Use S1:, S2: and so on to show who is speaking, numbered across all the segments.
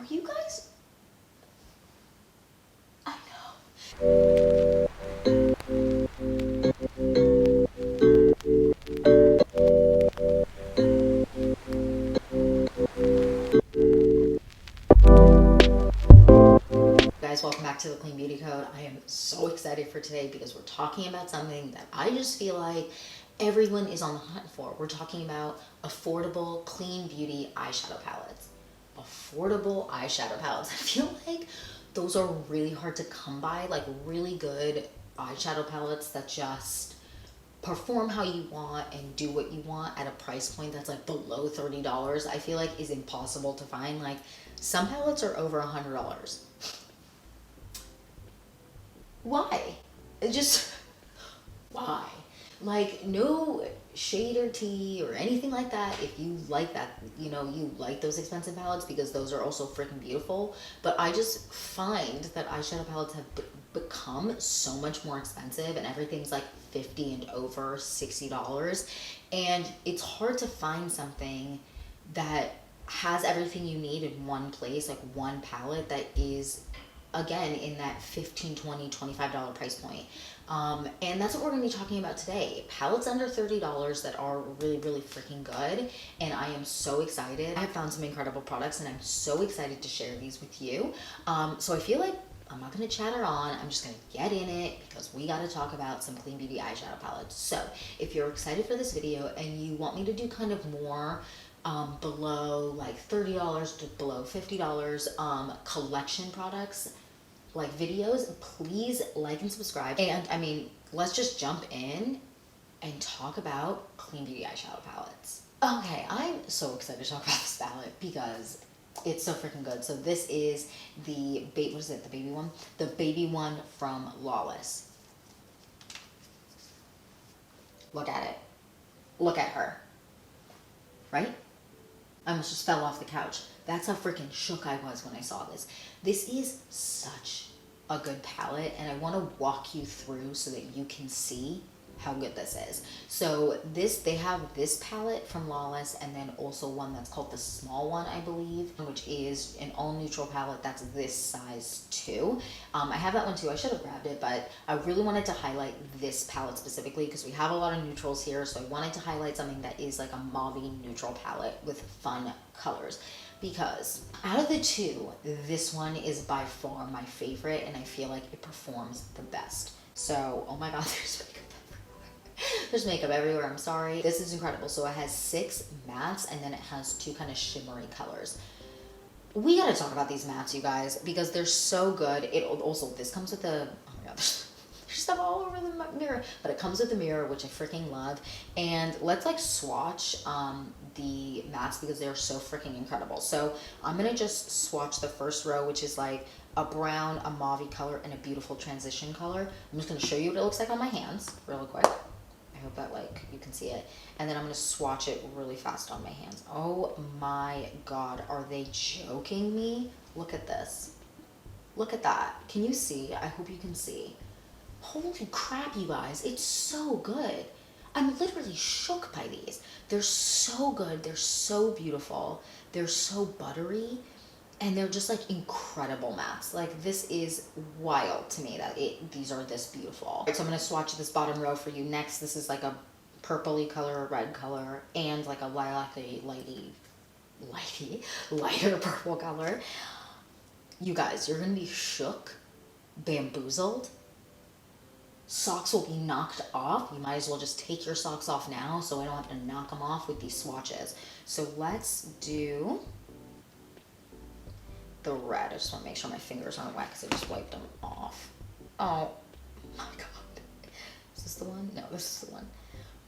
S1: Are you guys? I know. Guys, welcome back to the Clean Beauty Code. I am so excited for today because we're talking about something that I just feel like everyone is on the hunt for. We're talking about affordable clean beauty eyeshadow palettes. Affordable eyeshadow palettes. I feel like those are really hard to come by, like really good eyeshadow palettes that just perform how you want and do what you want at a price point that's like below $30. I feel like is impossible to find. Like some palettes are over $100. Why? It just, why? Like, no shade or tea or anything like that. If you like that, you know, you like those expensive palettes because those are also freaking beautiful. But I just find that eyeshadow palettes have become so much more expensive and everything's like $50 and over $60. And it's hard to find something that has everything you need in one place, like one palette that is again in that $15, $20, $25 price point. And that's what we're going to be talking about today. Palettes under $30 that are really, really freaking good. And I am so excited. I have found some incredible products and I'm so excited to share these with you. So I feel like I'm not going to chatter on. I'm just going to get in it because we got to talk about some clean beauty eyeshadow palettes. So if you're excited for this video and you want me to do kind of more below like $30 to below $50 collection products, like videos, please like and subscribe. And I mean, let's just jump in and talk about clean beauty eyeshadow palettes. Okay, I'm so excited to talk about this palette because it's so freaking good. So this is the what is it, the baby one? The baby one from Lawless. Look at it. Look at her. Right? I almost just fell off the couch. That's how freaking shook I was when I saw this. This is such a good palette and I want to walk you through so that you can see how good this is. So they have this palette from Lawless and then also one that's called the small one, I believe, which is an all neutral palette that's this size too. I have that one too. I should have grabbed it, but I really wanted to highlight this palette specifically because we have a lot of neutrals here. So I wanted to highlight something that is like a mauve neutral palette with fun colors. Because out of the two, this one is by far my favorite and I feel like it performs the best. So, oh my god, there's makeup everywhere. There's makeup everywhere, I'm sorry. This is incredible. So it has 6 mattes and then it has 2 kind of shimmery colors. We gotta talk about these mattes, you guys, because they're so good. It also, this comes with a, oh my god, there's stuff all over the mirror, but it comes with a mirror, which I freaking love. And let's like swatch the mattes because they're so freaking incredible. So I'm gonna just swatch the first row, which is like a brown, a mauve color, and a beautiful transition color. I'm just gonna show you what it looks like on my hands really quick. I hope that like you can see it. And then I'm gonna swatch it really fast on my hands. Oh my god, are they joking me? Look at this. Look at that. Can you see? I hope you can see. Holy crap, you guys, it's so good. I'm literally shook by these. They're so good, they're so beautiful, they're so buttery, and they're just like incredible mattes. Like this is wild to me that these are this beautiful. All right, so I'm gonna swatch this bottom row for you next. This is like a purpley color, a red color, and like a lighter purple color. You guys, you're gonna be shook, bamboozled. Socks will be knocked off. You might as well just take your socks off now so I don't have to knock them off with these swatches. So let's do the red. I just want to make sure my fingers aren't wet because I just wiped them off. Oh my god. Is this the one? No, this is the one.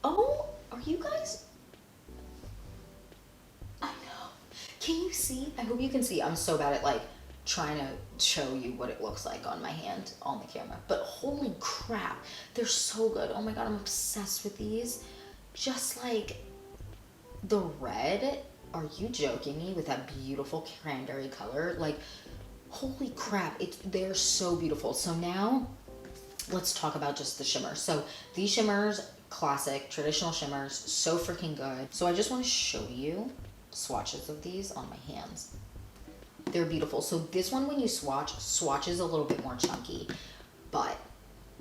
S1: Oh, are you guys? I know. Can you see? I hope you can see. I'm so bad at like trying to show you what it looks like on my hand on the camera, but holy crap, they're so good. Oh my god, I'm obsessed with these. Just like the red, are you joking me, with that beautiful cranberry color? Like holy crap, they're so beautiful. So now let's talk about just the shimmers. So these shimmers, classic traditional shimmers, so freaking good. So I just want to show you swatches of these on my hands. They're beautiful. So this one, when you swatch is a little bit more chunky, but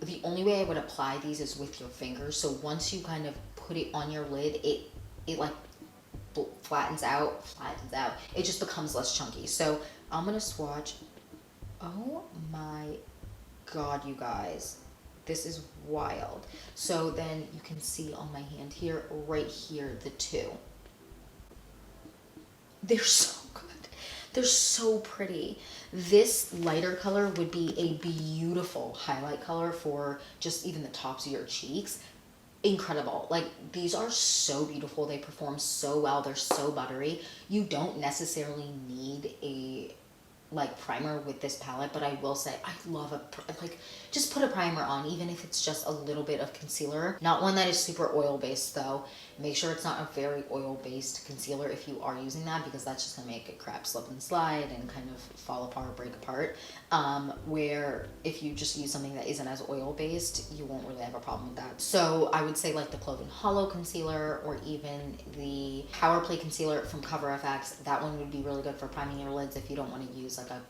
S1: the only way I would apply these is with your fingers. So once you kind of put it on your lid, it like flattens out. It just becomes less chunky. So I'm gonna swatch. Oh my God, you guys. This is wild. So then you can see on my hand here, right here, the two. They're so good. They're so pretty. This lighter color would be a beautiful highlight color for just even the tops of your cheeks. Incredible. Like, these are so beautiful. They perform so well. They're so buttery. You don't necessarily need a like primer with this palette, but I will say I love just put a primer on, even if it's just a little bit of concealer. Not one that is super oil based though. Make sure it's not a very oil based concealer if you are using that, because that's just gonna make it crap slip and slide and kind of fall apart, break apart. Where if you just use something that isn't as oil based, you won't really have a problem with that. So I would say like the Cloven Hollow concealer, or even the Power Play concealer from Cover FX. That one would be really good for priming your lids if you don't want to use like a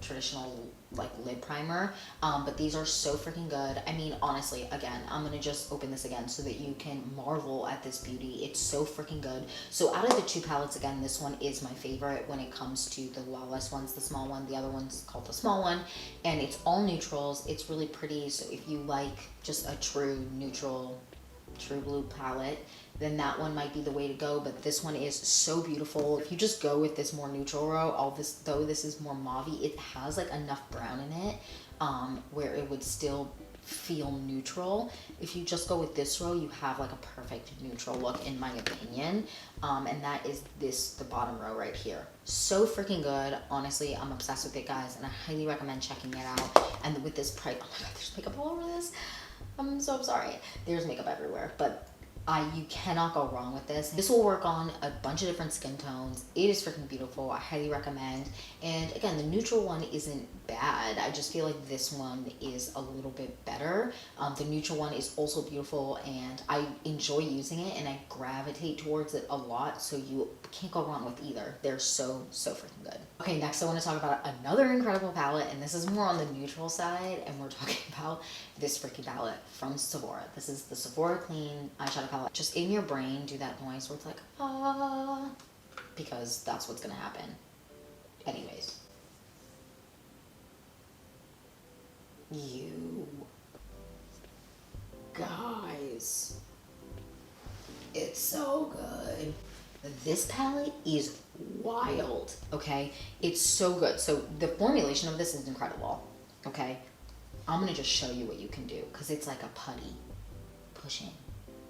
S1: traditional like lid primer. But these are so freaking good. I mean, honestly, again, I'm gonna just open this again so that you can marvel at this beauty. It's so freaking good. So out of the two palettes, again, this one is my favorite when it comes to the Lawless ones, the small one. The other one's called the small one, and it's all neutrals. It's really pretty. So if you like just a true neutral, true blue palette, then that one might be the way to go. But this one is so beautiful. If you just go with this more neutral row, though this is more mauvey, it has like enough brown in it where it would still feel neutral. If you just go with this row, you have like a perfect neutral look, in my opinion. And that is the bottom row right here. So freaking good. Honestly, I'm obsessed with it, guys, and I highly recommend checking it out. And with this price, oh my God, there's makeup all over this. I'm so sorry. There's makeup everywhere, but you cannot go wrong with this. This will work on a bunch of different skin tones. It is freaking beautiful. I highly recommend. And again, the neutral one isn't bad. I just feel like this one is a little bit better. The neutral one is also beautiful, and I enjoy using it, and I gravitate towards it a lot. So you can't go wrong with either. They're so freaking good. Okay, next I want to talk about another incredible palette, and this is more on the neutral side, and we're talking about this freaking palette from Sephora. This is the Sephora Clean Eyeshadow Palette. Just in your brain, do that noise where it's like, ah, because that's what's gonna happen. Anyways. You guys, it's so good. This palette is wild, okay? It's so good. So the formulation of this is incredible, okay? I'm gonna just show you what you can do, because it's like a putty. Push in.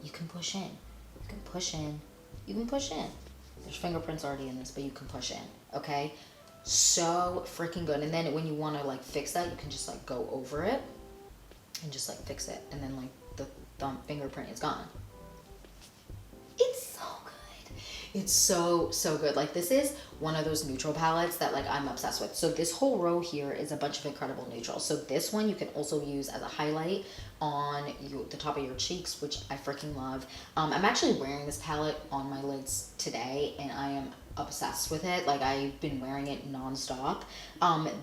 S1: You can push in. You can push in. You can push in. There's fingerprints already in this, but you can push in, okay? So freaking good. And then when you want to like fix that, you can just like go over it and just like fix it, and then like the thumb fingerprint is gone. It's so good. It's so good. Like, this is one of those neutral palettes that like I'm obsessed with. So this whole row here is a bunch of incredible neutrals. So this one you can also use as a highlight on the top of your cheeks, which I freaking love. I'm actually wearing this palette on my lids today, and I am obsessed with it. Like, I've been wearing it non-stop.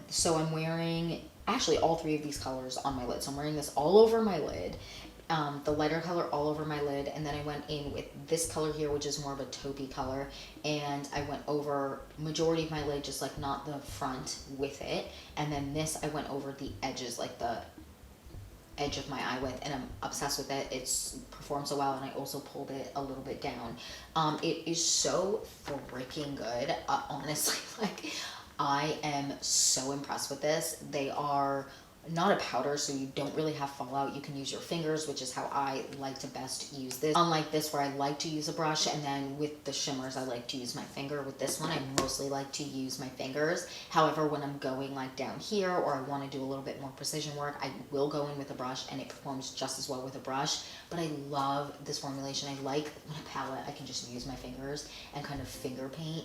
S1: So I'm wearing actually all three of these colors on my lid. So I'm wearing this all over my lid, the lighter color all over my lid, and then I went in with this color here, which is more of a taupey color, and I went over majority of my lid, just like not the front with it, and then this I went over the edges, like the edge of my eye with, and I'm obsessed with it. It's performed so well, and I also pulled it a little bit down. It is so freaking good. Honestly, like, I am so impressed with this. They are not a powder, so you don't really have fallout. You can use your fingers, which is how I like to best use this. Unlike this, where I like to use a brush, and then with the shimmers, I like to use my finger. With this one, I mostly like to use my fingers. However, when I'm going like down here, or I want to do a little bit more precision work, I will go in with a brush, and it performs just as well with a brush. But I love this formulation. I like when a palette, I can just use my fingers and kind of finger paint,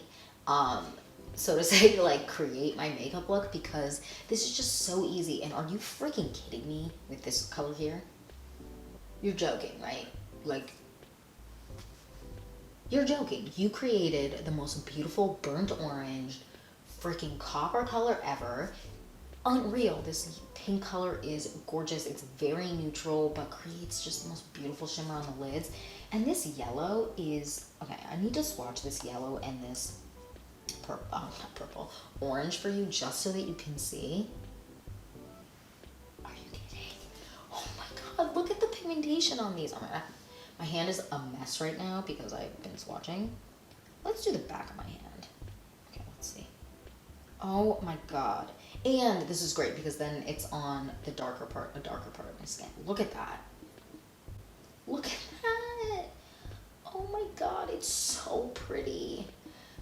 S1: so to say, like, create my makeup look, because this is just so easy. And are you freaking kidding me with this color here? You're joking, right? Like, you're joking. You created the most beautiful burnt orange freaking copper color ever. Unreal. This pink color is gorgeous. It's very neutral, but creates just the most beautiful shimmer on the lids. And this yellow is, okay, I need to swatch this yellow and this purple, not purple, orange for you, just so that you can see. Are you kidding? Oh my God, look at the pigmentation on these. Oh my God. My hand is a mess right now because I've been swatching. Let's do the back of my hand. Okay, let's see. Oh my God. And this is great because then it's on the darker part of my skin. Look at that. Look at that. Oh my God, it's so pretty.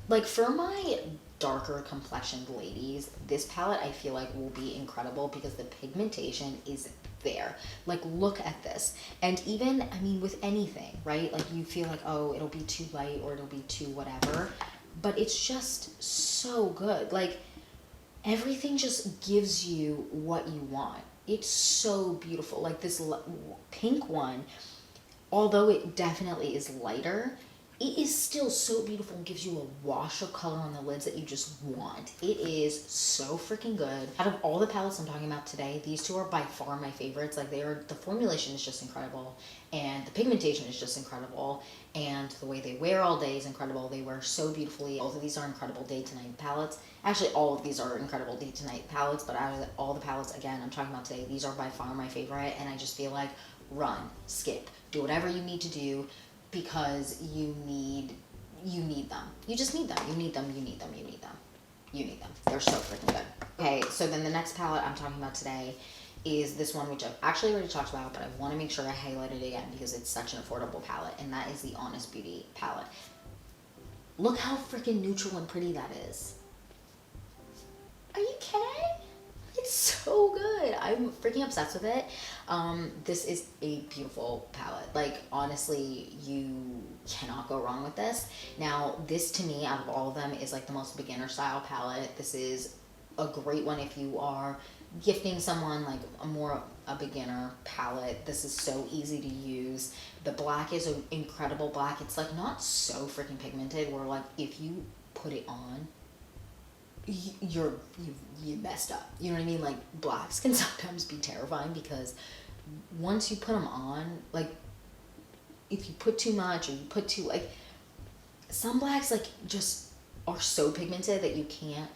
S1: Like for my darker complexioned ladies, this palette I feel like will be incredible because the pigmentation is there. Like look at this. And even, I mean, with anything, right? Like you feel like, oh, it'll be too light or it'll be too whatever, but it's just so good. Like everything just gives you what you want. It's so beautiful. Like this pink one, although it definitely is lighter, it is still so beautiful and gives you a wash of color on the lids that you just want. It is so freaking good. Out of all the palettes I'm talking about today, these two are by far my favorites. Like the formulation is just incredible and the pigmentation is just incredible and the way they wear all day is incredible. They wear so beautifully. Both of these are incredible day to night palettes. Actually, all of these are incredible day to night palettes, but out of all the palettes, again, I'm talking about today, these are by far my favorite, and I just feel like run, skip, do whatever you need to do because you need them. You just need them. You need them. You need them. You need them. You need them. They're so freaking good. Okay, so then the next palette I'm talking about today is this one, which I've actually already talked about, but I want to make sure I highlight it again because it's such an affordable palette, and that is the Honest Beauty palette. Look how freaking neutral and pretty that is. Are you kidding? It's so good. I'm freaking obsessed with it. This is a beautiful palette. Like, honestly, you cannot go wrong with this. Now, this to me, out of all of them, is like the most beginner style palette. This is a great one if you are gifting someone like a beginner palette. This is so easy to use. The black is an incredible black. It's like not so freaking pigmented where like if you put it on, you messed up. You know what I mean? Like blacks can sometimes be terrifying because once you put them on, like if you put too much or you put too, like some blacks like just are so pigmented that you can't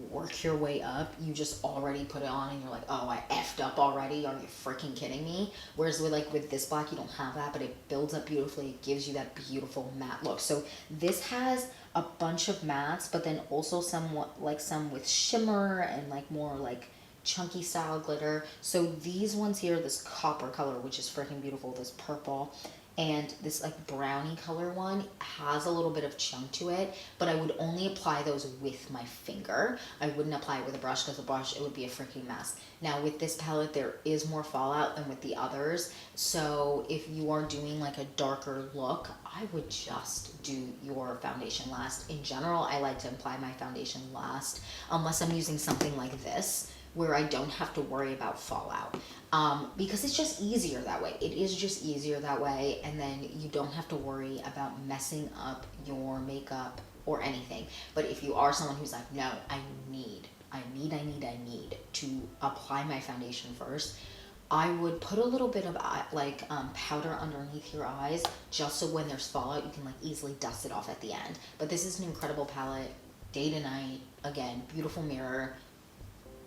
S1: work your way up. You just already put it on and you're like, oh, I effed up already. Are you freaking kidding me? Whereas with this black, you don't have that, but it builds up beautifully. It gives you that beautiful matte look. So this has a bunch of mattes, but then also somewhat like some with shimmer and like more like chunky style glitter. So these ones here, this copper color, which is freaking beautiful, this purple, and this like brownie color one has a little bit of chunk to it, but I would only apply those with my finger. I wouldn't apply it with a brush because the brush, it would be a freaking mess. Now with this palette, there is more fallout than with the others. So if you are doing like a darker look, I would just do your foundation last. In general, I like to apply my foundation last, unless I'm using something like this, where I don't have to worry about fallout. Because it's just easier that way. It is just easier that way, and then you don't have to worry about messing up your makeup or anything. But if you are someone who's like, no, I need to apply my foundation first, I would put a little bit of powder underneath your eyes, just so when there's fallout, you can like easily dust it off at the end. But this is an incredible palette, day to night, again, beautiful mirror.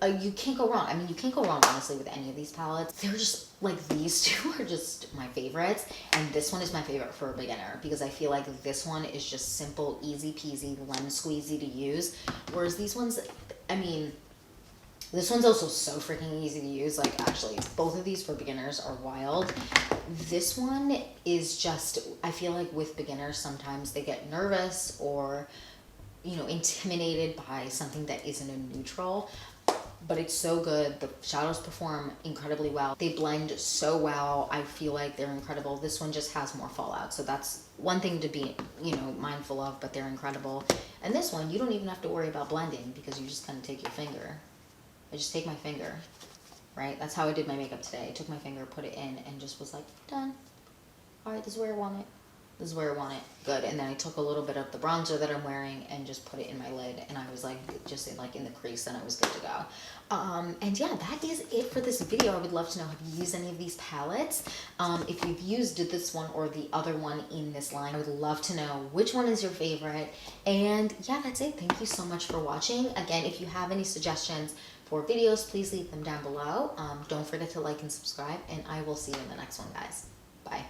S1: You can't go wrong. I mean, you can't go wrong, honestly, with any of these palettes. They're just, like, these two are just my favorites. And this one is my favorite for a beginner because I feel like this one is just simple, easy peasy, lemon squeezy to use. Whereas these ones, I mean, this one's also so freaking easy to use. Like, actually, both of these for beginners are wild. This one is just, I feel like with beginners, sometimes they get nervous or, you know, intimidated by something that isn't a neutral. But it's so good. The shadows perform incredibly well. They blend so well. I feel like they're incredible. This one just has more fallout. So that's one thing to be, you know, mindful of, but they're incredible. And this one, you don't even have to worry about blending because you just kind of take your finger. I just take my finger, right? That's how I did my makeup today. I took my finger, put it in, and just was like, done. All right, this is where I want it. This is where I want it. Good. And then I took a little bit of the bronzer that I'm wearing and just put it in my lid. And I was like, just in the crease, and I was good to go. And yeah, that is it for this video. I would love to know, have you used any of these palettes? If you've used this one or the other one in this line, I would love to know which one is your favorite. And yeah, that's it. Thank you so much for watching. Again, if you have any suggestions for videos, please leave them down below. Don't forget to like and subscribe, and I will see you in the next one, guys. Bye.